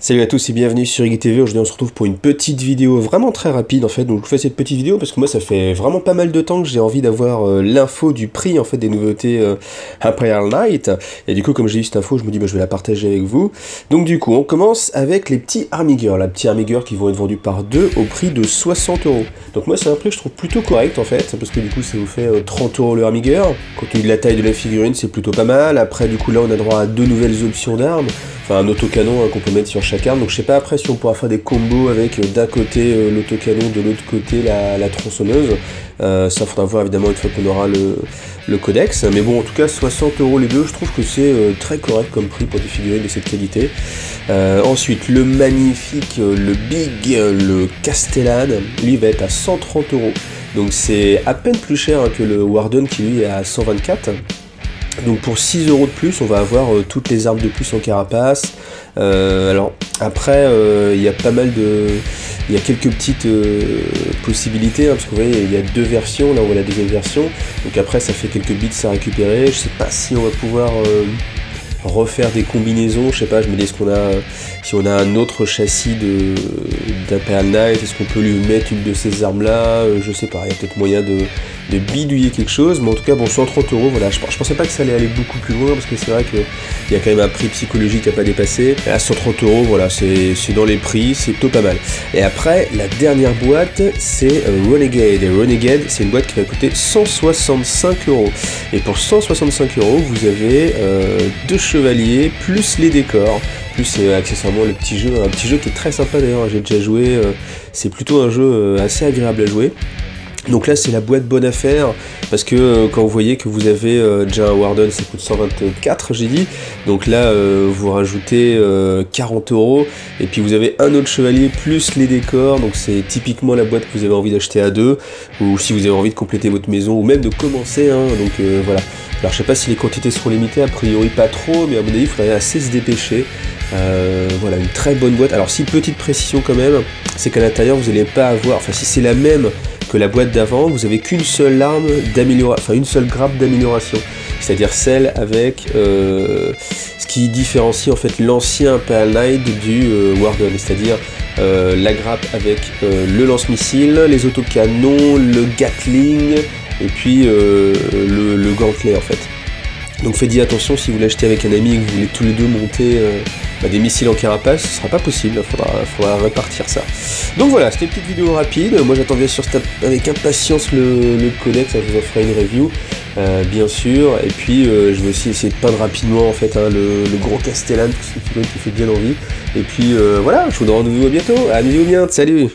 Salut à tous et bienvenue sur IGTV. Aujourd'hui on se retrouve pour une petite vidéo vraiment très rapide en fait. Donc je vous fais cette petite vidéo parce que moi ça fait vraiment pas mal de temps que j'ai envie d'avoir l'info du prix en fait des nouveautés Imperial Knight. Et du coup comme j'ai eu cette info je me dis je vais la partager avec vous. Donc du coup on commence avec les petits Army Girl. Les petits Army Girl qui vont être vendus par deux au prix de 60 €. Donc moi c'est un prix que je trouve plutôt correct en fait. Parce que du coup ça vous fait 30 € le Army Girl. Compte tenu de la taille de la figurine c'est plutôt pas mal. Après du coup là on a droit à deux nouvelles options d'armes. Enfin un autocanon qu'on peut mettre sur chaque arme, donc je sais pas après si on pourra faire des combos avec d'un côté l'autocanon, de l'autre côté la tronçonneuse, ça faudra voir évidemment une fois qu'on aura le codex, mais bon en tout cas 60 € les deux, je trouve que c'est très correct comme prix pour des figurines de cette qualité. Ensuite le magnifique, le big, le Castellan, lui va être à 130 €, donc c'est à peine plus cher que le Warden qui lui est à 124 €. Donc pour 6 € de plus, on va avoir toutes les armes de plus en carapace. Alors après, il y a pas mal de... Il y a quelques petites possibilités, parce que vous voyez, il y a deux versions, là on voit la deuxième version. Donc après, ça fait quelques bits à récupérer. Je sais pas si on va pouvoir refaire des combinaisons, je sais pas, je me dis si on a un autre châssis d'Imperial Knight, est-ce qu'on peut lui mettre une de ces armes là, je sais pas, il y a peut-être moyen de bidouiller quelque chose, mais en tout cas bon 130 €, voilà, je pensais pas que ça allait aller beaucoup plus loin, parce que c'est vrai qu'il y a quand même un prix psychologique à pas dépasser, et à 130 €, voilà, c'est dans les prix, c'est plutôt pas mal. Et après, la dernière boîte, c'est Renegade, et Renegade, c'est une boîte qui va coûter 165 €, et pour 165 €, vous avez deux chevaliers, plus les décors, plus accessoirement le petit jeu, un petit jeu qui est très sympa d'ailleurs, j'ai déjà joué, c'est plutôt un jeu assez agréable à jouer. Donc là c'est la boîte bonne affaire, parce que quand vous voyez que vous avez déjà un Warden, ça coûte 124 j'ai dit, donc là vous rajoutez 40 €, et puis vous avez un autre chevalier plus les décors, donc c'est typiquement la boîte que vous avez envie d'acheter à deux, ou si vous avez envie de compléter votre maison, ou même de commencer, hein, donc voilà. Alors je sais pas si les quantités seront limitées, a priori pas trop, mais à mon avis il faudrait assez se dépêcher. Voilà, une très bonne boîte. Alors si petite précision quand même, c'est qu'à l'intérieur vous n'allez pas avoir, enfin si c'est la même que la boîte d'avant, vous avez qu'une seule arme d'amélioration, enfin une seule grappe d'amélioration, c'est-à-dire celle avec ce qui différencie en fait l'ancien Imperial Knight du Warden, c'est-à-dire la grappe avec le lance-missile, les autocanons, le Gatling, et puis le gantelet en fait. Donc faites-y attention si vous l'achetez avec un ami et que vous voulez tous les deux monter des missiles en carapace, ce sera pas possible, faudra répartir ça. Donc voilà, c'était une petite vidéo rapide, moi j'attends bien sûr avec impatience le codex, je vous en ferai une review, bien sûr, et puis je vais aussi essayer de peindre rapidement en fait le gros Castellan, parce que c'est qui fait bien envie, et puis voilà, je vous donne rendez-vous à bientôt, amusez-vous bien, salut.